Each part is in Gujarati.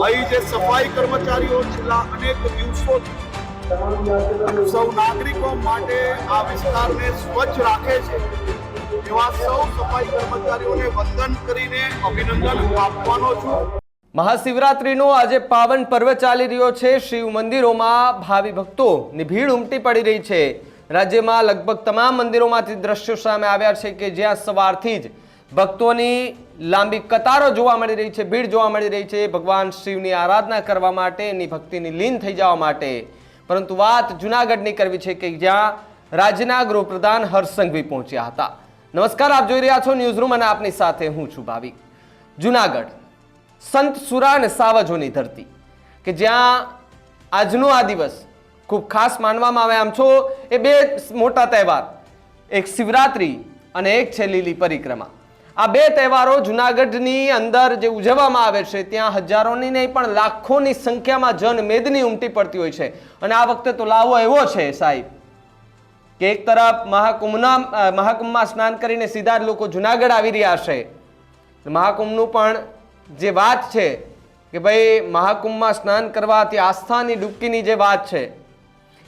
અહીં જે સફાઈ કર્મચારીઓ છેલ્લા અનેક દિવસોથી સૌ નાગરિકો માટે આ વિસ્તારને સ્વચ્છ રાખે છે એવા સૌ સફાઈ કર્મચારીઓને વંદન કરીને અભિનંદન આપવાનો છું। મહાશિવરાત્રીનો આજે પાવન પર્વ ચાલી રહ્યો છે। શિવ મંદિરોમાં ભાવિ ભક્તોની ભીડ ઉમટી પડી રહી છે। રાજ્યમાં લગભગ તમામ મંદિરોમાંથી દ્રશ્યો સામે આવ્યા છે કે જ્યાં સવારથી જ ભક્તોની લાંબી કતારો જોવા મળી રહી છે, ભીડ જોવા મળી રહી છે ભગવાન શિવની આરાધના કરવા માટે, એની ભક્તિની લીન થઈ જવા માટે। પરંતુ વાત જૂનાગઢની કરવી છે કે જ્યાં રાજ્યના ગૃહપ્રધાન હર્ષ સંઘવી પહોંચ્યા હતા। નમસ્કાર, આપ જોઈ રહ્યા છો ન્યૂઝરૂમ અને આપની સાથે હું છું ભાવિક। જૂનાગઢ સંત સુરા અને સાવજોની ધરતી કે જ્યાં આજનો આ દિવસ ખૂબ ખાસ માનવામાં આવે। આમ છો એ બે મોટા તહેવાર, એક શિવરાત્રી અને એક છે લીલી પરિક્રમા। આ બે તહેવારો જૂનાગઢની અંદર જે ઉજવવામાં આવે છે ત્યાં હજારોની નહીં પણ લાખોની સંખ્યામાં જનમેદની ઉમટી પડતી હોય છે। અને આ વખતે તો લાવો એવો છે સાહેબ કે એક તરફ મહાકુંભમાં સ્નાન કરીને સીધા જ લોકો જૂનાગઢ આવી રહ્યા છે। મહાકુંભનું પણ જે વાત છે કે ભાઈ મહાકુંભમાં સ્નાન કરવાથી આસ્થાની ડૂબકીની જે વાત છે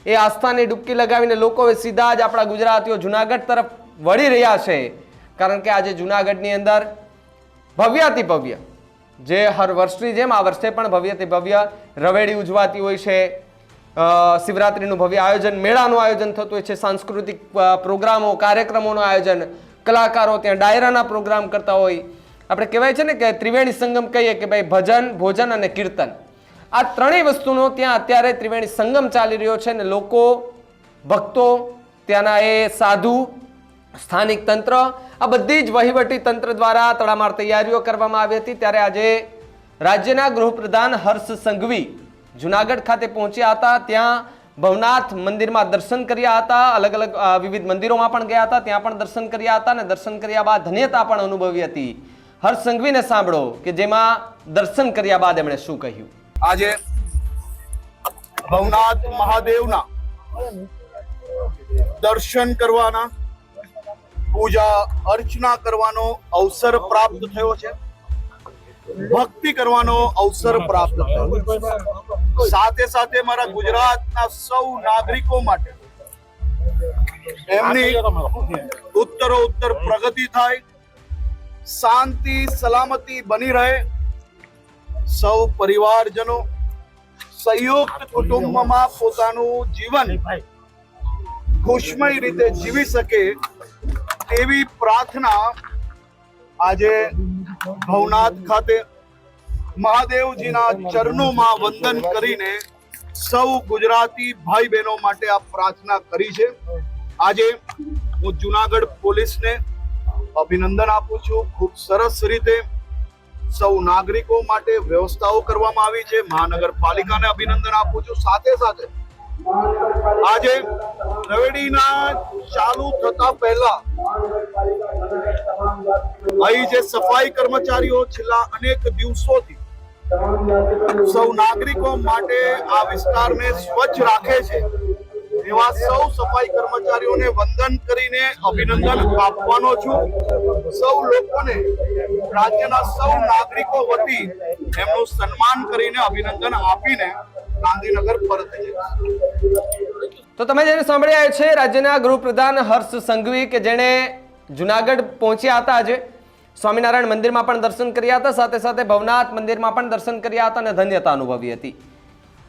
એ આસ્થાની ડૂબકી લગાવીને લોકો સીધા જ આપણા ગુજરાતીઓ જૂનાગઢ તરફ વળી રહ્યા છે। કારણ કે આજે જૂનાગઢની અંદર ભવ્યાતિ ભવ્ય જે હર વર્ષની જેમ આ વર્ષે પણ ભવ્યથી ભવ્ય રવેડી ઉજવાતી હોય છે। શિવરાત્રીનું ભવ્ય આયોજન, મેળાનું આયોજન થતું હોય છે, સાંસ્કૃતિક પ્રોગ્રામો, કાર્યક્રમોનું આયોજન, કલાકારો ત્યાં ડાયરાના પ્રોગ્રામ કરતા હોય। આપણે કહેવાય છે ને કે ત્રિવેણી સંગમ કહીએ કે ભાઈ ભજન, ભોજન અને કીર્તન, આ ત્રણેય વસ્તુનો ત્યાં અત્યારે ત્રિવેણી સંગમ ચાલી રહ્યો છે। ને લોકો, ભક્તો, ત્યાંના એ સાધુ, સ્થાનિક તંત્ર, આ બધી જ વહીવટી તંત્ર દ્વારા તડામાર તૈયારીઓ કરવામાં આવી હતી। ત્યારે આજે રાજ્યના ગૃહપ્રધાન હર્ષ સંઘવી જૂનાગઢ ખાતે પહોંચ્યા હતા। ત્યાં ભવનાથ મંદિરમાં દર્શન કર્યા હતા, અલગ અલગ વિવિધ મંદિરોમાં પણ ગયા હતા, ત્યાં પણ દર્શન કર્યા હતા અને દર્શન કર્યા બાદ ધન્યતા પણ અનુભવી હતી। હર્ષ સંઘવીને સાંભળો કે જેમાં દર્શન કર્યા બાદ એમણે શું કહ્યું। આજે ભવનાથ મહાદેવના દર્શન કરવાના, પૂજા અર્ચના કરવાનો અવસર પ્રાપ્ત થયો છે, ભક્તિ કરવાનો અવસર પ્રાપ્ત થયો છે। સાથે સાથે મારા ગુજરાતના સૌ નાગરિકો માટે એમની ઉત્તરોત્તર પ્રગતિ થાય, શાંતિ સલામતી બની રહે, સૌ પરિવારજનો સંયુક્ત કુટુંબમાં પોતાનું જીવન ખુશમય રીતે જીવી શકે એવી પ્રાર્થના આજે ભવનાથ ખાતે મહાદેવજીના ચરણોમાં વંદન કરીને સૌ ગુજરાતી ભાઈ બહેનો માટે આ પ્રાર્થના કરી છે। આજે હું જૂનાગઢ પોલીસને અભિનંદન આપું છું। ખૂબ સરસ રીતે સૌ નાગરિકો માટે વ્યવસ્થાઓ કરવામાં આવી છે। મહાનગરપાલિકાને અભિનંદન આપું છું। સાથે સાથે આજે રવેડીના ચાલુ થતા પહેલા અહીં જે સફાઈ કર્મચારીઓ છેલ્લા અનેક દિવસોથી સૌ નાગરિકો માટે આ વિસ્તારને સ્વચ્છ રાખે છે એવા સૌ સફાઈ કર્મચારીઓને વંદન કરીને અભિનંદન આપવાનો છું। સૌ લોકોને રાજ્યના સૌ નાગરિકો વતી એમનું સન્માન કરીને અભિનંદન આપીને ગાંધીનગર પરત જઈશ। તો તમે જેને સાંભળ્યા છે રાજ્યના ગૃહપ્રધાન હર્ષ સંઘવી કે જેણે જૂનાગઢ પહોંચ્યા હતા। આજે સ્વામિનારાયણ મંદિરમાં પણ દર્શન કર્યા હતા, સાથે સાથે ભવનાથ મંદિરમાં પણ દર્શન કર્યા હતા અને ધન્યતા અનુભવી હતી।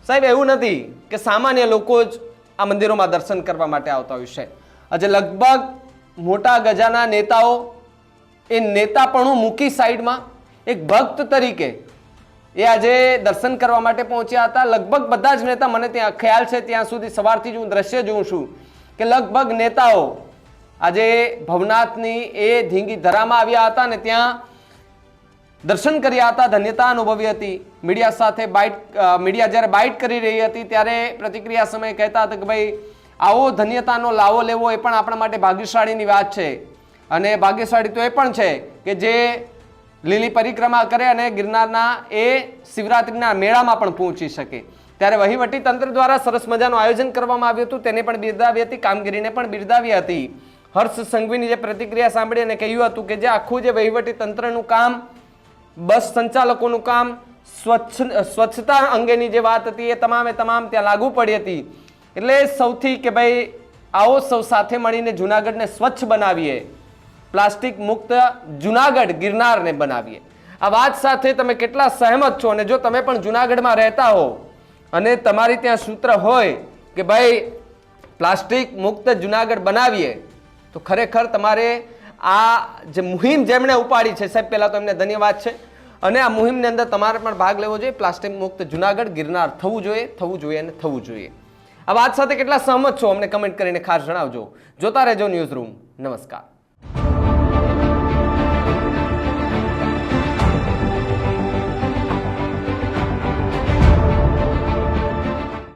સાહેબ, એવું નથી કે સામાન્ય લોકો જ આ મંદિરોમાં દર્શન કરવા માટે આવતા હોય છે। આજે લગભગ મોટા ગજાના નેતાઓ એ નેતાપણું મૂકી સાઈડમાં એક ભક્ત તરીકે એ આજે દર્શન કરવા માટે પહોંચ્યા હતા। લગભગ બધા જ નેતા, મને ત્યાં ખ્યાલ છે ત્યાં સુધી સવારથી જ હું દ્રશ્ય જોઉં છું કે લગભગ નેતાઓ આજે ભવનાથની એ ધીંગી ધરામાં આવ્યા હતા અને ત્યાં દર્શન કર્યા હતા, ધન્યતા અનુભવી હતી। મીડિયા સાથે મીડિયા જ્યારે બાઇટ કરી રહી હતી ત્યારે પ્રતિક્રિયા સમયે કહેતા હતા કે ભાઈ આવો ધન્યતાનો લાવો લેવો એ પણ આપણા માટે ભાગ્યશાળીની વાત છે। અને ભાગ્યશાળી તો એ પણ છે કે જે લીલી પરિક્રમા કરે અને ગિરનારના એ શિવરાત્રીના મેળામાં પણ પહોંચી શકે। ત્યારે વહીવટી તંત્ર દ્વારા સરસ મજાનું આયોજન કરવામાં આવ્યું હતું, તેને પણ બિરદાવી હતી, કામગીરીને પણ બિરદાવી હતી। હર્ષ સંઘવીની જે પ્રતિક્રિયા સાંભળી અને કહ્યું હતું કે જે આખું જે વહીવટી તંત્રનું કામ, બસ સંચાલકોનું કામ, સ્વચ્છતા અંગેની જે વાત હતી એ તમામે તમામ ત્યાં લાગુ પડી હતી. એટલે સૌથી કે ભાઈ આવો સૌ સાથે મળીને જુનાગઢને સ્વચ્છ બનાવીએ, પ્લાસ્ટિક મુક્ત જુનાગઢ ગિરનારને બનાવીએ. આ વાત સાથે તમે કેટલા સહેમત છો? અને જો તમે પણ જુનાગઢમાં રહેતા હો અને તમારી ત્યાં સૂત્ર હોય કે ભાઈ પ્લાસ્ટિક મુક્ત જુનાગઢ બનાવીએ, તો ખરેખર તમારે આ જે મુહિમ જેમણે ઉપાડી છે સાહેબ, પહેલાં તો એમને ધન્યવાદ છે. અને આ મુહિમની અંદર તમારે પણ ભાગ લેવો જોઈએ. પ્લાસ્ટિક મુક્ત જુનાગઢ ગિરનાર થવું જોઈએ, થવું જોઈએ અને થવું જોઈએ. આ વાત સાથે કેટલા સહમત છો અમને કમેન્ટ કરીને ખાસ જણાવજો. જોતા રહેજો ન્યૂઝ રૂમ. નમસ્કાર.